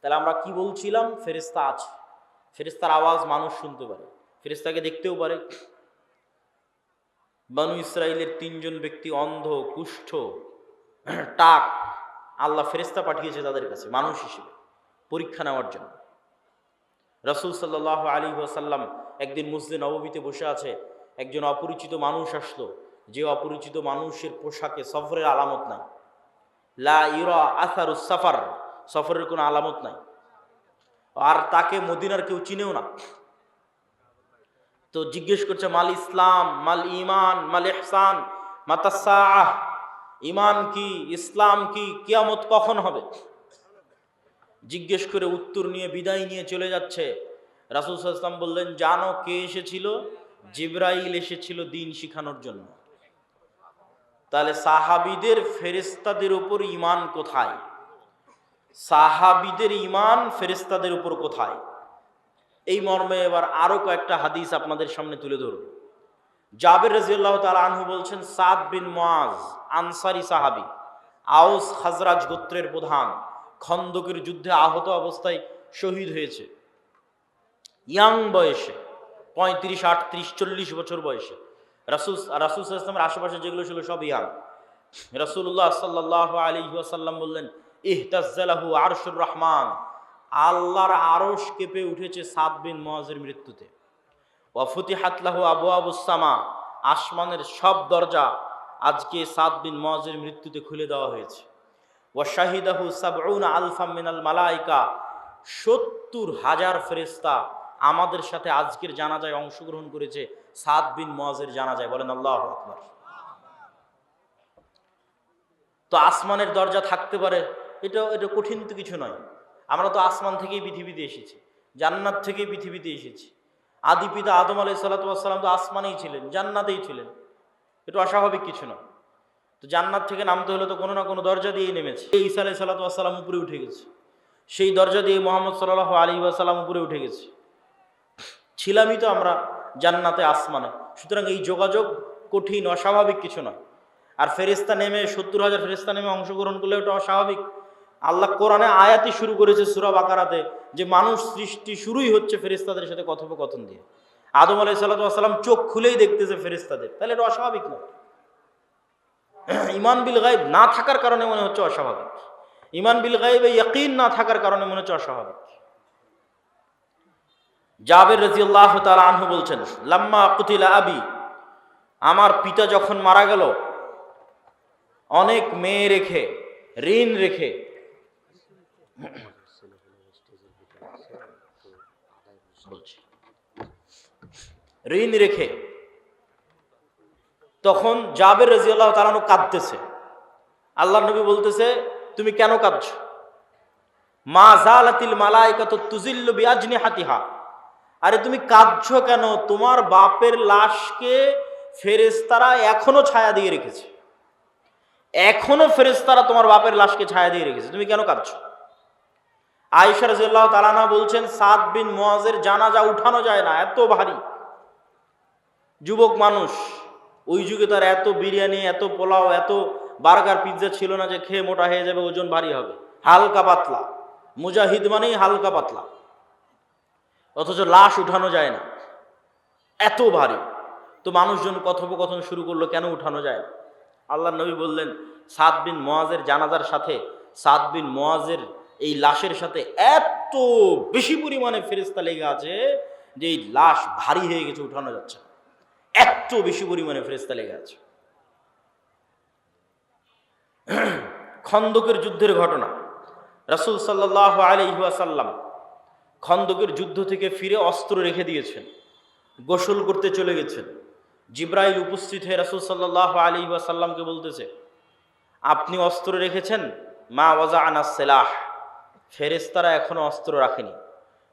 তাহলে আমরা কি বলছিলাম? ফেরেশতা আছে, ফেরেশতার আওয়াজ মানুষ শুনতে পারে, ফেরেশতাকে দেখতেও পারে। বনু ইসরাইলের 3 জন ব্যক্তি অন্ধ, কুষ্ঠ, টাক, আল্লাহ ফেরেশতা পাঠিয়েছে তাদের কাছে মানুষ হিসেবে পরীক্ষা নেওয়ার জন্য। রাসূল সাল্লাল্লাহু আলাইহি ওয়াসাল্লাম একদিন মসজিদে নববীতে বসে আছে, একজন অপরিচিত মানুষ আসলো, যে অপরিচিত মানুষের পোশাকে সফরের আলামত নাই, লা ইউরা আসারুস সাফার, সফরের কোনো আলামত নাই, আর তাকে মদিনার কেউ চিনেও না। তো জিজ্ঞেস করছে, মাল ইসলাম, মাল ঈমান, মাল ইহসান, মাতাসাআহ, ঈমান কি, ইসলাম কি, কিয়ামত কখন হবে? জিজ্ঞেস করে উত্তর নিয়ে বিদায় নিয়ে চলে যাচ্ছে। রাসূল সাল্লাল্লাহু আলাইহি ওয়াসাল্লাম বললেন, জানো কে এসেছিল? জিবরাইল এসেছিল দিন শিখানোর জন্য। তাহলে সাহাবীদের ফেরেশতাদের উপর ঈমান কোথায়? সাহাবীদের ঈমান ফেরেশতাদের উপর কোথায়? এই মর্মে এবার আরো কয়েকটা হাদিস আপনাদের সামনে তুলে ধরব। জাবের রাদিয়াল্লাহু তাআলা আনহু বলছেন, সাদ বিন মুআজ আনসারী সাহাবী, আউস খাজরাজ গোত্রের প্রধান, খন্দকের যুদ্ধে আহত অবস্থায় শহীদ হয়েছে, ইয়াং বয়সে, 35, 38, 40 বছর বয়সে। রাসূল সাল্লাল্লাহু আলাইহি ওয়াসাল্লামের আশেপাশে যেগুলো ছিল সব ইয়াং। রাসূলুল্লাহ সাল্লাল্লাহু আলাইহি ওয়াসাল্লাম বললেন, ইহতাজ্জালাহু আরশুর রহমান, আল্লাহর আরশ কেঁপে উঠেছে সাদ বিন মুআজের মৃত্যুতে। ওয়া ফুতিহাত লাহু আবওয়াবুস সামা, আসমানের সব দরজা আজকে সাদ বিন মুআজের মৃত্যুতে খুলে দেওয়া হয়েছে। ওয়া শাহিদাহু সাবউনা আলফাম মিনাল মালায়েকা, 70,000 ফেরেশতা আমাদের সাথে আজকের জানাজায় অংশগ্রহণ করেছে সাদ বিন মুআজের জানাজায়। বলেন আল্লাহু আকবার। তো আসমানের দরজা থাকতে পারে, এটা কঠিন তো কিছু নয়। আমরা তো আসমান থেকেই পৃথিবীতে এসেছি, জান্নাত থেকেই পৃথিবীতে এসেছি। আদি পিতা আদম আলাইহিস সালাতু ওয়াস সালাম তো আসমানেই ছিলেন, জান্নাতেই ছিলেন, এটা অস্বাভাবিক কিছু নয়। তো জান্নাত থেকে নামতে হলে তো কোনো না কোনো দরজা দিয়েই নেমেছে। ঈসা আলাইহিস সালাতু ওয়াস সালাম উপরে উঠে গেছে, সেই দরজা দিয়ে মুহাম্মদ সাল্লাল্লাহু আলাইহি ওয়াসাল্লাম উপরে উঠে গেছে। ছিলামই তো আমরা জান্নাতে, আসমানে। সুতরাং এই যোগাযোগ কঠিন, অস্বাভাবিক কিছু নয়। আর ফেরেশতা নেমে 70,000 ফেরেশতা নেমে অংশগ্রহণ করলে ওটা অস্বাভাবিক। আল্লাহ কোরআনে আয়াতই শুরু করেছে সূরা বাকারাতে যে মানুষ সৃষ্টি শুরুই হচ্ছে ফেরেশতাদের সাথে কথোপকথন দিয়ে। আদম আলাইহিস সালাতু ওয়াস সালাম চোখ খুলেই দেখতেছে ফেরেশতাদের, তাহলে এটা অস্বাভাবিক নয়। ঈমান বিল গায়ব না থাকার কারণে মনে হচ্ছে অস্বাভাবিক, ঈমান বিল গায়বে ইয়াকিন না থাকার কারণে মনে হচ্ছে অস্বাভাবিক। জাবের রাদিয়াল্লাহু তাআলা আনহু বলছেন, লাম্মা কুতিলা আবি, আমার পিতা যখন মারা গেল, অনেক মেয়ে রেখে, ঋণ রেখে, ঋণ রেখে, তখন জাবের রাদিয়াল্লাহু তাআলা আনহু কাঁদতেছে। আল্লাহর নবী বলতেছে, তুমি কেন কাঁদছো? মা জালাতিল মালাইকাতু তুজিল্লু বিআজনিহাতিহা, আরে তুমি কাঁদছো কেন? তোমার বাপের লাশকে ফেরেশতারা এখনো ছায়া দিয়ে রেখেছে, এখনো ফেরেশতারা তোমার বাপের লাশকে ছায়া দিয়ে রেখেছে, তুমি কেন কাঁদছো? আয়েশা রাদিয়াল্লাহু তাআলা আনহা বলছেন, সাদ বিন মুআজের জানাজা উঠানো যায় না, এত ভারী। যুবক মানুষ, ওই যুগে তার এত বিরিয়ানি, এত পোলাও, এত বার্গার, পিৎজা ছিল না যে খেয়ে মোটা হয়ে যাবে, ওজন ভারী হবে। হালকা পাতলা, মুজাহিদ মানেই হালকা পাতলা, অথচ লাশ উঠানো যায় না, এত ভারী। তো মানুষজন কথোপকথন শুরু করলো, কেন উঠানো যায় না? আল্লাহর নবী বললেন, সাদ বিন মুআজের জানাজার সাথে, সাদ বিন মুআজের এই লাশের সাথে এত বেশি পরিমাণে ফেরেশতা লেগে আছে যে এই লাশ ভারী হয়ে গেছে, উঠানো যাচ্ছে না, এত বেশি পরিমাণে ফেরেশতা লেগে আছে। খন্দকের যুদ্ধের ঘটনা, রাসূল সাল্লাল্লাহু আলাইহি ওয়াসাল্লাম খন্দকের যুদ্ধ থেকে ফিরে অস্ত্র রেখে দিয়েছেন, গোসল করতে চলে গেছেন। জিবরাইল উপস্থিত হয়ে রাসূল সাল্লাল্লাহু আলাইহি ওয়াসাল্লামকে বলতেছে, আপনি অস্ত্র রেখেছেন, মা ওয়াজাআনা সিলাহ, ফেরেশতারা এখনো অস্ত্র রাখেনি।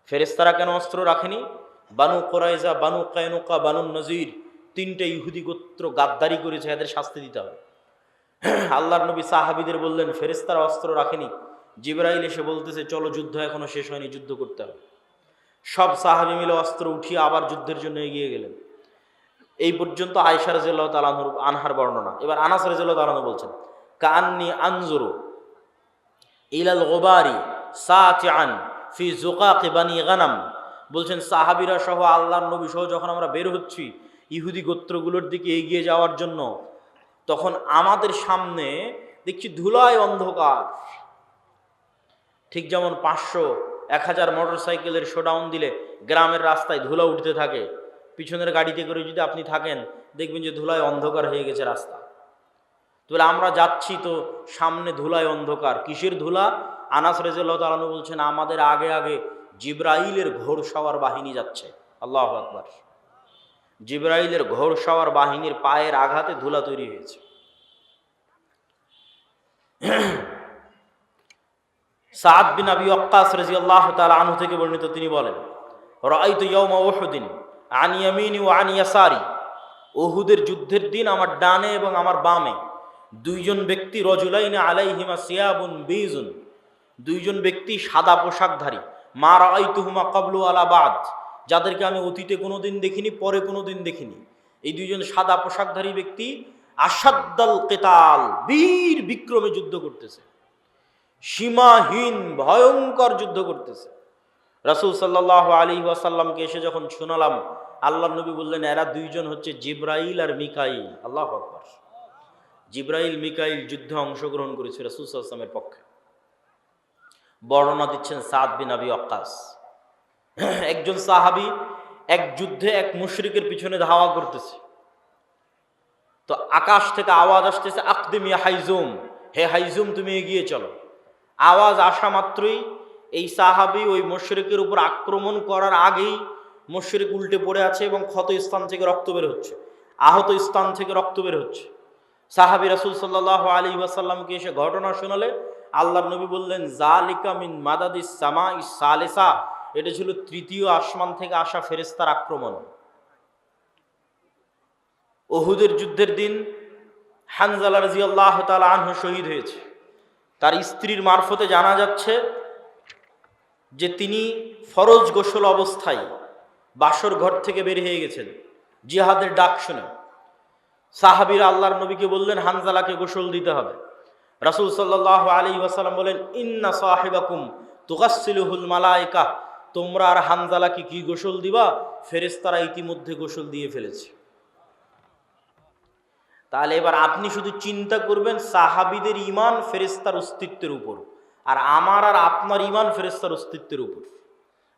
ফেরেশতারা কেন অস্ত্র রাখেনি? বানু কুরাইজা, বানু কায়নুকা, বানু নজির, 3টে ইহুদি গোত্র গাদ্দারি করেছে, এদের শাস্তি দিতে হবে। আল্লাহর নবী সাহাবীদের বললেন, ফেরেশতারা অস্ত্র রাখেনি। জিবরাইল এসে বলতেছে, চলো, যুদ্ধ এখনো শেষ হয়নি, যুদ্ধ করতে হবে। সব সাহাবী মিলে অস্ত্র উঠিয়ে আবার যুদ্ধের জন্য এগিয়ে গেলেন। এই পর্যন্ত আয়েশা রাদিয়াল্লাহু তাআলা আনহার বর্ণনা। এবার আনাস রাদিয়াল্লাহু তাআলা বলছেন, কাআন্নী আনজুরু ইলাল গুবারি সাতিআন ফি যুকাক বানি গানাম। বলছেন সাহাবীরা সহ আল্লাহর নবী সহ যখন আমরা বের হচ্ছি ইহুদি গোত্রগুলোর দিকে এগিয়ে যাওয়ার জন্য, তখন আমাদের সামনে দেখছি ধুলায় অন্ধকার। ঠিক যেমন 500-1000 মোটরসাইকেলের শোডাউন দিলে গ্রামের রাস্তায় ধুলা উঠতে থাকে, পিছনের গাড়িতে করে যদি আপনি থাকেন দেখবেন যে ধুলায় অন্ধকার হয়ে গেছে রাস্তা। তাহলে আমরা যাচ্ছি তো সামনে ধুলায় অন্ধকার। কিসের ধুলা? আনাস রাদিয়াল্লাহু তাআলা আনহু বলছেন আমাদের আগে আগে জিবরাইলের ঘোড়সওয়ার বাহিনী যাচ্ছে। আল্লাহু আকবার। জিবরাইলের ঘোড়সওয়ার বাহিনীর পায়ের আঘাতে ধুলা তৈরি হয়েছে। সাদ বিন আবি ওয়াক্কাস রাদিয়াল্লাহু তাআলা আনহু থেকে বর্ণিত, তিনি বলেন রাআইতু ইয়াওমা উহুদিন আন ইয়ামিনি ওয়া আন ইয়াসারি। উহুদের যুদ্ধের দিন আমার ডানে এবং আমার বামে দুইজন ব্যক্তি, রজুলাইন আলাইহিমা সিয়াবুন বীজুন, দুইজন ব্যক্তি সাদা পোশাকধারী, মা রাআইতুহুমা ক্বাবলু আলা বাদ, যাদেরকে আমি অতীতে কোনোদিন দেখিনি, পরে কোনোদিন দেখিনি। এই দুইজন সাদা পোশাকধারী ব্যক্তি আশাদ্দাল কিতাল, বীর বিক্রমে যুদ্ধ করতেছে, সীমাহীন ভয়ঙ্কর যুদ্ধ করতেছে। রাসূল সাল্লাল্লাহু আলাইহি ওয়াসাল্লামকে এসে যখন শোনালাম, আল্লাহর নবী বললেন এরা দুইজন হচ্ছে জিবরাইল আর মিকাইল। আল্লাহু আকবার। জিবরাইল মিকাইল যুদ্ধে অংশগ্রহণ করেছে রাসূল সাল্লাল্লাহু আলাইহি ওয়াসাল্লামের পক্ষে। বর্ণনা দিচ্ছেন সাদ বিন আবি ওয়াক্কাস। একজন সাহাবী এক যুদ্ধে এক মুশরিকের পিছনে ধাওয়া করতেছে, তো আকাশ থেকে আওয়াজ আসতেছে আকদিম ইয়া হাইজুম, হে হাইজুম তুমি এগিয়ে চলো। আওয়াজ আসা মাত্রই এই সাহাবী ওই মুশরিকের উপর আক্রমণ করার আগেই মুশরিক উল্টে পড়ে আছে এবং ক্ষত স্থান থেকে রক্ত বের হচ্ছে, আহত স্থান থেকে রক্ত বের হচ্ছে। সাহাবী রাসূল সাল্লাল্লাহু আলাইহি ওয়াসাল্লামকে এসে ঘটনা শোনালে আল্লাহর নবী বললেন জালিকা মিন মাদাদিস সামাইস সালিসা, এটা ছিল তৃতীয় আসমান থেকে আসা ফেরেশতার আক্রমণ। উহুদের যুদ্ধের দিন হানজালা রাদিয়াল্লাহু তাআলা আনহু শহীদ হয়েছে। তার স্ত্রীর মারফতে জানা যাচ্ছে যে তিনি ফরজ গোসল অবস্থায় বাসর ঘর থেকে বের হয়ে গেছেন জিহাদের ডাক শুনে। সাহাবীরা আল্লাহর নবীকে বললেন হানজালাকে গোসল দিতে হবে। রাসূল সাল্লাল্লাহু আলাইহি ওয়াসাল্লাম বলেন ইন্না সাহিবাকুম তুগাসসিলুহুল মালায়েকা, তোমরা আর হানজালাকে কি গোসল দিবা? ফেরেশতারা ইতিমধ্যে গোসল দিয়ে ফেলেছে। তাহলে এবার আপনি শুধু চিন্তা করবেন সাহাবীদের ঈমান ফেরেশতার অস্তিত্বের উপর, আর আমার আর আপনার ঈমান ফেরেশতার অস্তিত্বের উপর।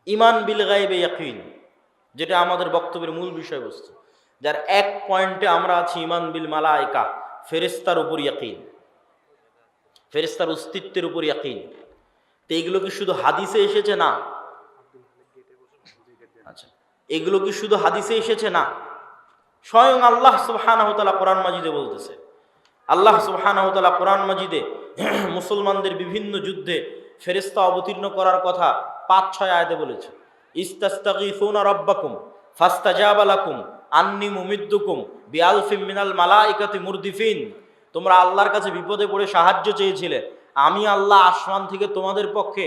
ঈমান বিল গায়বে ইয়াকিন, যেটা আমাদের বক্তব্যের মূল বিষয়বস্তু, যার এক পয়েন্টে আমরা আছি ঈমান বিল মালায়েকা, ফেরেশতার উপর ইয়াকিন, ফেরেশতার অস্তিত্বের উপর ইয়াকিন। তো এগুলো কি শুধু হাদিসে এসেছে? না। আচ্ছা, এগুলো কি শুধু হাদিসে এসেছে? না, স্বয়ং আল্লাহ সুবহানাহু ওয়া তাআলা কোরআন মাজিদে বলতেছে। আল্লাহ সুবহানাহু ওয়া তাআলা কোরআন মাজিদে মুসলমানদের বিভিন্ন যুদ্ধে ফেরেশতা অবতীর্ণ করার কথা 5-6 আয়াতে বলেছে। ইস্তাস্তাগীসুনা রাব্বাকুম ফাস্তাজাবা লাকুম আন্নী মুমিদ্দুকুম বিআলফিম মিনাল মালাইকাতি মুরদিফিন, তোমরা আল্লাহর কাছে বিপদে পড়ে সাহায্য চেয়েছিলে, আমি আল্লাহ আসমান থেকে তোমাদের পক্ষে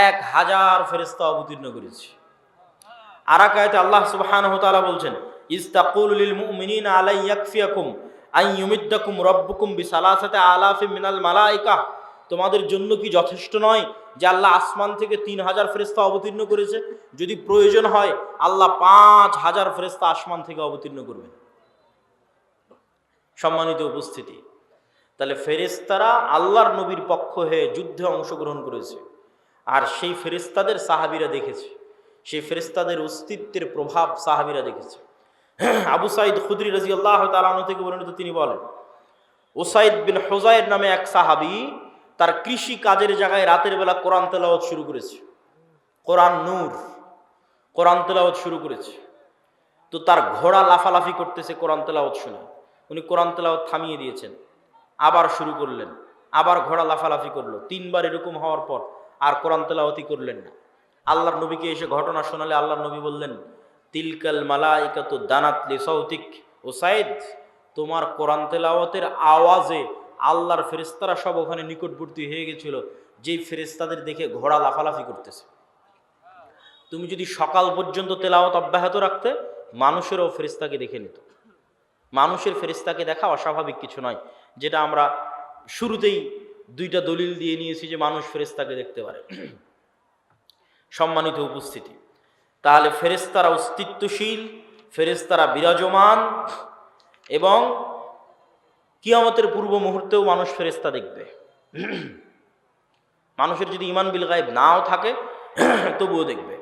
1000 ফেরেশতা অবতীর্ণ করেছি। আর এক আয়াতে আল্লাহ সুবহানাহু ওয়া তাআলা বলছেন ইস্তাকুলু লিল মুমিনিনা আলাই ইয়াকফিয়াকুম আন ইউমিদ্দাকুম রাব্বুকুম বিসালাসাতি আলাফিম মিনাল মালাইকা, তোমাদের জন্য কি যথেষ্ট নয় যে আল্লাহ আসমান থেকে 3000 ফেরেশতা অবতীর্ণ করেছে? যদি প্রয়োজন হয় আল্লাহ 5000 ফেরেশতা আসমান থেকে অবতীর্ণ করবেন। সম্মানিত উপস্থিতি, তাহলে ফেরেশতারা আল্লাহর নবীর পক্ষ হয়ে যুদ্ধে অংশগ্রহণ করেছে, আর সেই ফেরেশতাদের সাহাবীরা দেখেছে, সেই ফেরেশতাদের অস্তিত্বের প্রভাব সাহাবীরা দেখেছে। আবু সাঈদ খুদরি রাদিয়াল্লাহু তাআলা আনহু থেকে বর্ণিত, তিনি বলেন উসাইদ বিন হুযায়র নামে এক সাহাবী তার কৃষি কাজের জায়গায় রাতের বেলা কোরআন তেলাওয়াত শুরু করেছে। কোরআন নূর, কোরআন তেলাওয়াত শুরু করেছে। তো তার ঘোড়া লাফালাফি করতেছে কোরআন তেলাওয়াত শুনে, উনি কোরআন তেলাওয়াত থামিয়ে দিয়েছেন, আবার শুরু করলেন, আবার ঘোড়া লাফালাফি করলো। 3 বার এরকম হওয়ার পর আর কোরআন তেলাওয়াতই করলেন না। আল্লাহর নবীকে এসে ঘটনা শোনালে আল্লাহর নবী বললেন তিলকাল মালাইকাতু দানাত লিসাউতিক, উসাইদ তোমার কোরআন তেলাওয়াতের আওয়াজে আল্লাহর ফেরেশতারা সব ওখানে নিকটবর্তী হয়ে গেছিল, যেই ফেরেশতাদের দেখে ঘোড়া লাফালাফি করতেছে। তুমি যদি সকাল পর্যন্ত তেলাওয়াত অব্যাহত রাখতে, মানুষেরও ফেরেশতাকে দেখে নিত। মানুষের ফেরেশতাকে দেখা অস্বাভাবিক কিছু নয়, যেটা আমরা শুরুতেই দুইটা দলিল দিয়ে নিয়েছি যে মানুষ ফেরেশতাকে দেখতে পারে। সম্মানিত উপস্থিতি, তাহলে ফেরেশতারা অস্তিত্বশীল, ফেরেশতারা বিরাজমান, এবং কিয়ামতের পূর্ব মুহূর্তেও মানুষ ফেরেশতা দেখবে। মানুষের যদি ঈমান বিল গায়ব নাও থাকে তবুও দেখবে।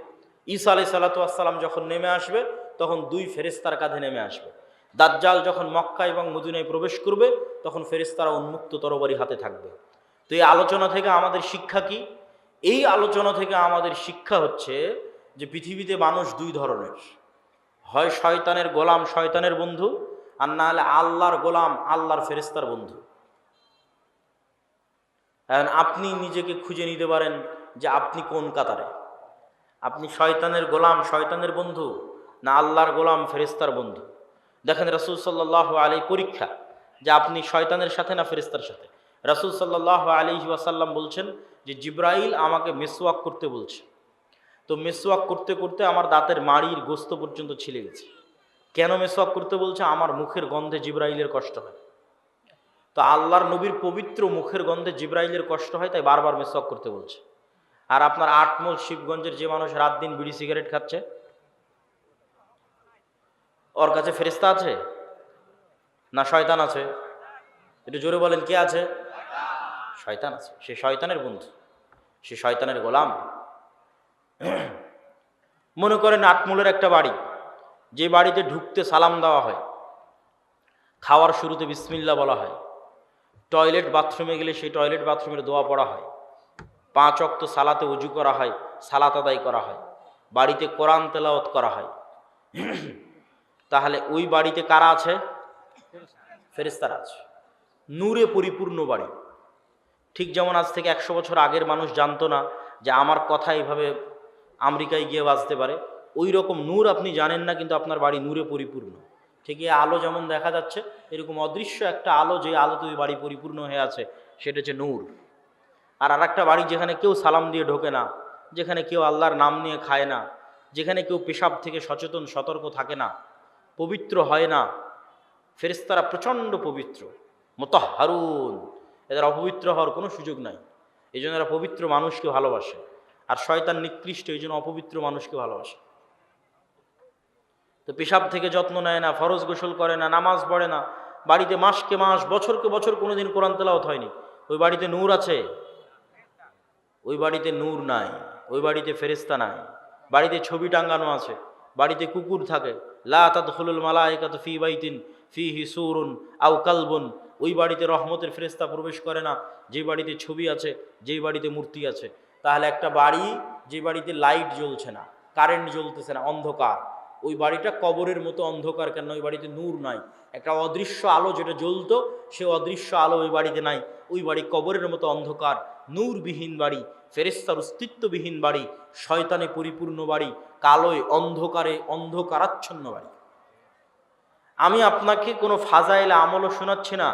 ঈসা আলাইহিস সালাতু ওয়াস সালাম যখন নেমে আসবে তখন দুই ফেরেশতার কাঁধে নেমে আসবে। দাজ্জাল যখন মক্কা এবং মদিনায় প্রবেশ করবে তখন ফেরেশতারা উন্মুক্ত তরবারি হাতে থাকবে। তো এই আলোচনা থেকে আমাদের শিক্ষা কি? এই আলোচনা থেকে আমাদের শিক্ষা হচ্ছে যে পৃথিবীতে মানুষ দুই ধরনের, হয় শয়তানের গোলাম, শয়তানের বন্ধু, আর না হলে আল্লাহর গোলাম, আল্লাহর ফেরেশতার বন্ধু। এখন আপনি নিজেকে খুঁজে নিতে পারেন যে আপনি কোন কাতারে, আপনি শয়তানের গোলাম, শয়তানের বন্ধু, না আল্লাহর গোলাম, ফেরেশতার বন্ধু। দেখেন রাসূল সাল্লাল্লাহু আলাইহি পরীক্ষা যে আপনি শয়তানের সাথে না ফেরেশতার সাথে। রাসূল সাল্লাল্লাহু আলাইহি ওয়াসাল্লাম বলছেন যে জিবরাইল আমাকে মেসওয়াক করতে বলছে, তো মেসওয়াক করতে করতে আমার দাঁতের মাড়ির গোস্ত পর্যন্ত ছিলে গেছে। কেন মেসওয়াক করতে বলছে? আমার মুখের গন্ধে জিবরাইলের কষ্ট হয়। তো আল্লাহর নবীর পবিত্র মুখের গন্ধে জিবরাইলের কষ্ট হয়, তাই বারবার মেসওয়াক করতে বলছে। আর আপনার আটমোল শিবগঞ্জের যে মানুষ রাত দিন বিড়ি সিগারেট খাচ্ছে, ওর কাছে ফেরেশতা আছে না শয়তান আছে? একটু জোরে বলেন, কে আছে? শয়তান আছে। সে শয়তানের বন্ধু, সে শয়তানের গোলাম। মনে করেন আটমোলের একটা বাড়ি, যে বাড়িতে ঢুকতে সালাম দেওয়া হয়, খাওয়ার শুরুতে বিসমিল্লাহ বলা হয়, টয়লেট বাথরুমে গেলে সেই টয়লেট বাথরুমের দোয়া পড়া হয়, 5 ওয়াক্ত সালাতে উজু করা হয়, সালাত আদায় করা হয়, বাড়িতে কোরআন তেলাওয়াত করা হয়, তাহলে ওই বাড়িতে কারা আছে? ফেরেশতারা আছে। নূরে পরিপূর্ণ বাড়ি। ঠিক যেমন আজ থেকে 100 বছর আগের মানুষ জানতো না যে আমার কথা এইভাবে আমেরিকায় গিয়ে বাজতে পারে, ওই রকম নূর আপনি জানেন না, কিন্তু আপনার বাড়ি নূরে পরিপূর্ণ। ঠিক এই আলো যেমন দেখা যাচ্ছে, এরকম অদৃশ্য একটা আলো, যে আলোতে ওই বাড়ি পরিপূর্ণ হয়ে আছে, সেটা হচ্ছে নূর। আর একটা বাড়ি যেখানে কেউ সালাম দিয়ে ঢোকে না, যেখানে কেউ আল্লাহর নাম নিয়ে খায় না, যেখানে কেউ পেশাব থেকে সচেতন সতর্ক থাকে না, পবিত্র হয় না, ফেরেশতারা প্রচণ্ড পবিত্র, মুতাহহারুন, এদের অপবিত্র হওয়ার কোনো সুযোগ নাই। এই জন্য এরা পবিত্র মানুষকে ভালোবাসে। আর শয়তান নিকৃষ্ট, এই জন্য অপবিত্র মানুষকে ভালোবাসে। তো পেশাব থেকে যত্ন নেয় না, ফরজ গোসল করে না, নামাজ পড়ে না, বাড়িতে মাসকে মাস, বছরকে বছর কোনোদিন কোরআন তেলাওয়াত হয়নি, ওই বাড়িতে নূর আছে? ওই বাড়িতে নূর নাই, ওই বাড়িতে ফেরেশতা নাই। বাড়িতে ছবি টাঙ্গানো আছে, বাড়িতে কুকুর থাকে, লা তাদখুলুল মালায়েকাতু ফি বাইতিন ফিহি সূরুন আও কালবুন, ওই বাড়িতে রহমতের ফেরেশতা প্রবেশ করে না যে বাড়িতে ছবি আছে, যেই বাড়িতে মূর্তি আছে। তাহলে একটা বাড়ি যে বাড়িতে লাইট জ্বলছে না, কারেন্ট জ্বলতেছে না, অন্ধকার, ওই বাড়িটা কবরের মতো অন্ধকার। কেন? ওই বাড়িতে নূর নাই। একটা অদৃশ্য আলো যেটা জ্বলতো, সে অদৃশ্য আলো ওই বাড়িতে নাই। ওই বাড়ি কবরের মতো অন্ধকার, নূরবিহীন বাড়ি, ফেরেশতার অস্তিত্ববিহীন বাড়ি, শয়তানে পরিপূর্ণ বাড়ি, কালোয় অন্ধকারে অন্ধকারাচ্ছন্ন বাড়ি। আমি আপনাকে কোনো ফাজাইল আমলও শোনাচ্ছি না,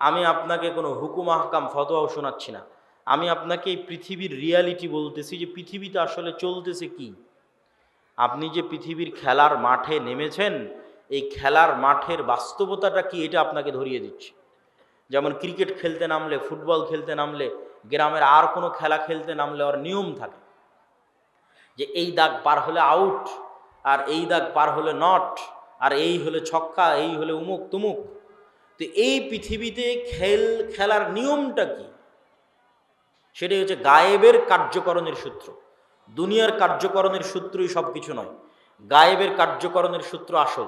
আমি আপনাকে কোনো হুকুম আহকাম ফতোয়াও শোনাচ্ছি না, আমি আপনাকে এই পৃথিবীর রিয়ালিটি বলতেছি যে পৃথিবীতে আসলে চলতেছে কি। আপনি যে পৃথিবীর খেলার মাঠে নেমেছেন, এই খেলার মাঠের বাস্তবতাটা কি, এটা আপনাকে ধরিয়ে দিচ্ছি। যেমন ক্রিকেট খেলতে নামলে, ফুটবল খেলতে নামলে, গ্রামের আর কোনো খেলা খেলতে নামলে ওর নিয়ম থাকে যে এই দাগ পার হলে আউট, আর এই দাগ পার হলে নট, আর এই হলে ছক্কা, এই হলে উমুক তুমুক। তো এই পৃথিবীতে খেলার নিয়মটা কি, সেটাই হচ্ছে গায়েবের কার্যকরণের সূত্র। দুনিয়ার কার্যকরণের সূত্রই সব কিছু নয়, গায়েবের কার্যকরণের সূত্র আসল।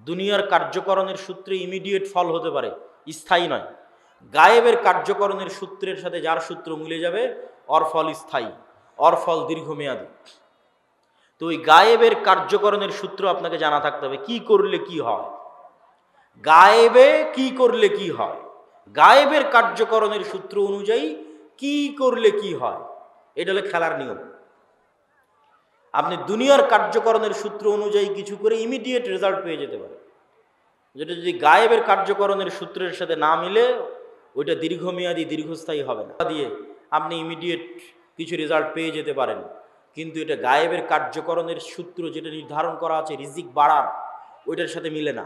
দুনিয়ার কার্যকরণের সূত্রে ইমিডিয়েট ফল হতে পারে, স্থায়ী নয়। গায়েবের কার্যকরণের সূত্রের সাথে যার সূত্র মিলে যাবে, ওর ফল স্থায়ী, ওর ফল দীর্ঘমেয়াদী। তো ওই গায়েবের কার্যকরণের সূত্র আপনাকে জানা থাকতে হবে, কি করলে কি হয়, গায়েবে কি করলে কি হয়, গায়েবের কার্যকরণের সূত্র অনুযায়ী কি করলে কি হয়, এটা হলো খেলার নিয়ম। আপনি দুনিয়ার কার্যকরণের সূত্র অনুযায়ী কিছু করে ইমিডিয়েট রেজাল্ট পেয়ে যেতে পারে, যেটা যদি গায়েবের কার্যকরণের সূত্রের সাথে না মিলে, ওইটা দীর্ঘমেয়াদী দীর্ঘস্থায়ী হবে না। দিয়ে আপনি ইমিডিয়েট কিছু রেজাল্ট পেয়ে যেতে পারেন, কিন্তু এটা গায়েবের কার্যকরণের সূত্র যেটা নির্ধারণ করা আছে রিজিক বাড়ার, ওইটার সাথে মিলে না।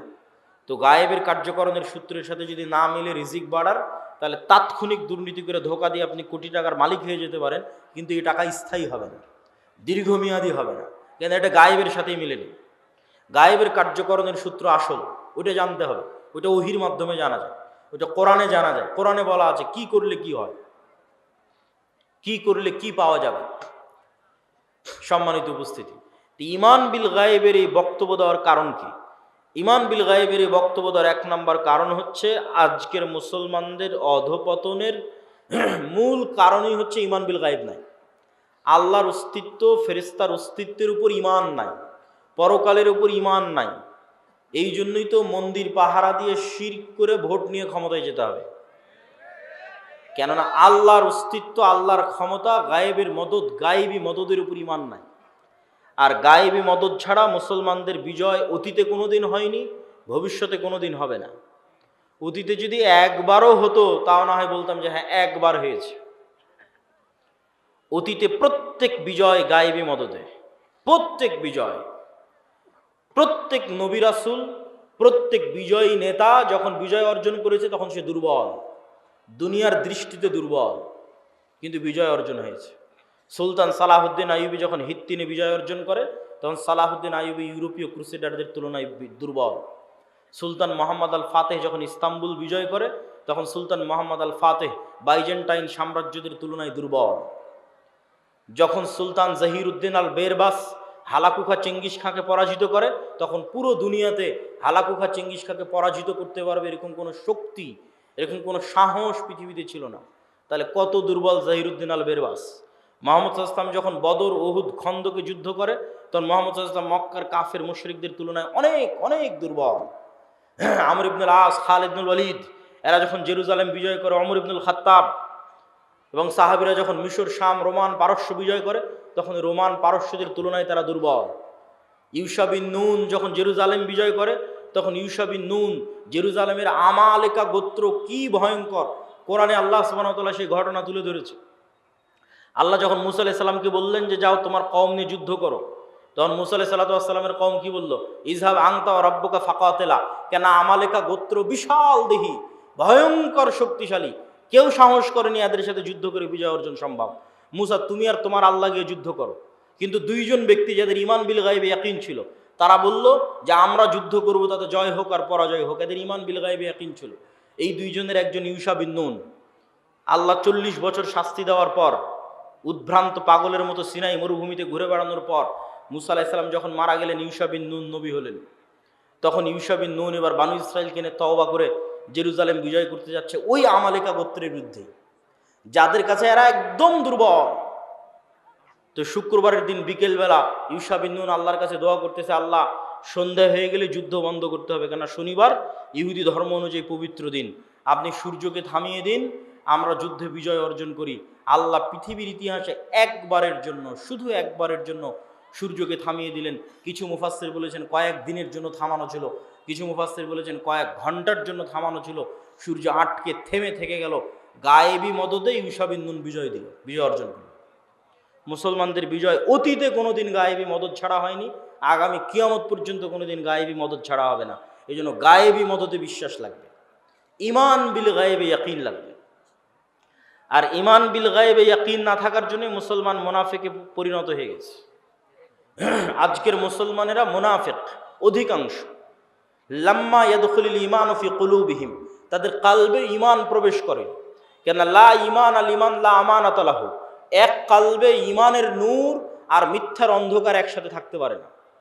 তো গায়েবের কার্যকরণের সূত্রের সাথে যদি না মিলে রিজিক বাড়ার, তাহলে তাৎক্ষণিক দুর্নীতি করে ধোকা দিয়ে আপনি কোটি টাকার মালিক হয়ে যেতে পারেন, কিন্তু এই টাকা স্থায়ী হবে না, দীর্ঘমেয়াদী হবে না, কেন এটা গায়েবের সাথেই মিলেনি। গায়েবের কার্যকরণের সূত্র আসল, ওইটা জানতে হবে, ওইটা ওহির মাধ্যমে জানা যায়, ওইটা কোরআনে জানা যায়। কোরআনে বলা আছে কি করলে কি হয়, কি করলে কি পাওয়া যাবে। সম্মানিত উপস্থিতি, ঈমান বিল গায়েবের এই বক্তব্য দেওয়ার কারণ কি? ঈমান বিল গায়েবের এই বক্তব্য দেওয়ার এক নম্বর কারণ হচ্ছে আজকের মুসলমানদের অধপতনের মূল কারণই হচ্ছে ঈমান বিল গায়েব নাই। আল্লাহর অস্তিত্ব, ফেরেশতার অস্তিত্বের উপর ঈমান নাই, পরকালের উপর ঈমান নাই। এই জন্যই তো মন্দির পাহারা দিয়ে শিরক করে ভোট নিয়ে ক্ষমতায় যেতে হবে। কেননা আল্লাহর অস্তিত্ব, আল্লাহর ক্ষমতা, গায়েবের মদদ, গায়েবী মদদের উপর ঈমান নাই। আর গায়েবী মদদ ছাড়া মুসলমানদের বিজয় অতীতে কোনোদিন হয়নি, ভবিষ্যতে কোনোদিন হবে না। অতীতে যদি একবারও হতো তাও না হয় বলতাম যে হ্যাঁ একবার হয়েছে। অতীতে প্রত্যেক বিজয় গায়েবী মদদে, প্রত্যেক বিজয়, প্রত্যেক নবী রাসূল, প্রত্যেক বিজয়ী নেতা যখন বিজয় অর্জন করেছে তখন সে দুর্বল, দুনিয়ার দৃষ্টিতে দুর্বল, কিন্তু বিজয় অর্জন হয়েছে। সুলতান সালাহুদ্দিন আইয়ুবী যখন হিত্তিনে বিজয় অর্জন করে তখন সালাহুদ্দিন আইয়ুবী ইউরোপীয় ক্রুসেডারদের তুলনায় দুর্বল। সুলতান মোহাম্মদ আল ফাতেহ যখন ইস্তাম্বুল বিজয় করে তখন সুলতান মোহাম্মদ আল ফাতেহ বাইজেন্টাইন সাম্রাজ্যদের তুলনায় দুর্বল। যখন সুলতান জহিরুদ্দিন আল বেরবাস হালাকুখা চেঙ্গিস খাঁকে পরাজিত করে তখন পুরো দুনিয়াতে হালাকুখা চেঙ্গিস খাঁকে পরাজিত করতে পারবে এরকম কোনো শক্তি, এরকম কোনো সাহস পৃথিবীতে ছিল না। তাহলে কত দুর্বল জহিরুদ্দিন আল বেরবাস। মোহাম্মদ সাল্লাল্লাহু আলাইহি ওয়াসাল্লাম যখন বদর, ওহুদ, খন্দকে যুদ্ধ করে তখন মোহাম্মদ সাল্লাল্লাহু আলাইহি ওয়াসাল্লাম মক্কার কাফের মুশরিকদের তুলনায় অনেক অনেক দুর্বল। আমর ইবনুল আস, খালিদ ইবনুল ওয়ালিদ এরা যখন জেরুজালেম বিজয় করে, ওমর ইবনুল খাত্তাব এবং সাহাবীরা যখন মিশর, শাম, রোমান, পারস্য বিজয় করে তখন রোমান পারস্যদের তুলনায় তারা দুর্বল। ইউশা বিন নুন যখন জেরুজালেম বিজয় করে তখন ইউশা বিন নুন, জেরুজালেমের আমালেকা গোত্র কি ভয়ঙ্কর, কোরআনে আল্লাহ সুবহানাহু ওয়া তাআলা সেই ঘটনা তুলে ধরেছে। আল্লাহ যখন মুসা আলাইহিস সালামকে বললেন যে যাও তোমার কওম নিয়ে যুদ্ধ করো, তখন মুসা আলাইহিস সালামের কওম কি বলল? ইযহাব আনতা ওয়া রাব্বুকা ফাকাতিলা। কেন আমালেকা গোত্র বিশাল দেহি, ভয়ঙ্কর শক্তিশালী, কেউ সাহস করেনি এদের সাথে যুদ্ধ করে বিজয় অর্জন সম্ভব। মুসা তুমি আর তোমার আল্লাহ গিয়ে যুদ্ধ করো। কিন্তু দুইজন ব্যক্তি যাদের ঈমান বিল গায়বে ইয়াকিন ছিল তারা বলল যে আমরা যুদ্ধ করব, তাতে জয় হোক আর পরাজয় হোক। এদের ঈমান বিল গায়বে ইয়াকিন ছিল। এই দুইজনের একজন ইউশা বিন নুন। আল্লাহ 40 বছর শাস্তি দেওয়ার পর, উদ্ভ্রান্ত পাগলের মতো সিনাই মরুভূমিতে ঘুরে বেড়ানোর পর মুসা আলাইহিস সালাম যখন মারা গেলেন ইউশা বিন নুন নবী হলেন। তখন ইউশা বিন নুন এবার বানু ইসরাইলকে নিয়ে তওবা করে জেরুজালেম বিজয় করতে যাচ্ছে ওই আমালেকা গোত্রের বিরুদ্ধে, যাদের কাছে এরা একদম দুর্বল। তো শুক্রবারের দিন বিকেলবেলা ইউশা বিন নুন আল্লাহর কাছে দোয়া করতেছে, আল্লাহ সন্ধ্যা হয়ে গেলে যুদ্ধ বন্ধ করতে হবে, কেননা শনিবার ইহুদি ধর্ম অনুযায়ী পবিত্র দিন, আপনি সূর্যকে থামিয়ে দিন, আমরা যুদ্ধে বিজয় অর্জন করি। আল্লাহ পৃথিবীর ইতিহাসে একবারের জন্য, শুধু একবারের জন্য সূর্যকে থামিয়ে দিলেন। কিছু মুফাসসির বলেছেন কয়েক দিনের জন্য থামানো ছিল, কিছু মুফাসসির বলেছেন কয়েক ঘন্টার জন্য থামানো ছিল। সূর্য আটকে থেমে থেকে গেল। গায়েবী মদদে ইউশা বিন নুন বিজয় দিল, বিজয় অর্জন করল। মুসলমানদের বিজয় অতীতে কোনোদিন গায়েবী মদদ ছাড়া হয়নি, আগামী কিয়ামত পর্যন্ত কোনোদিন গায়েবী মদদ ছাড়া হবে না। এই জন্য গায়েবী মদদে বিশ্বাস লাগবে, ঈমান বিল গায়েবে ইয়াকিন লাগবে। আর ঈমান বিল গায়েবে ইয়াকিন না থাকার জন্য মুসলমান মুনাফিকে পরিণত হয়ে গেছে। আজকের মুসলমানেরা মুনাফিক অধিকাংশ। লাম্মা ইয়াদখুলুল ঈমানু ফি কুলুবিহিম, তাদের কালবে ঈমান প্রবেশ করে। কেন লা ঈমান আল ঈমান লা আমানাতা লাহু, এক কালবে ঈমানের নূর আর মিথ্যার অন্ধকার একসাথে থাকতে পারে না।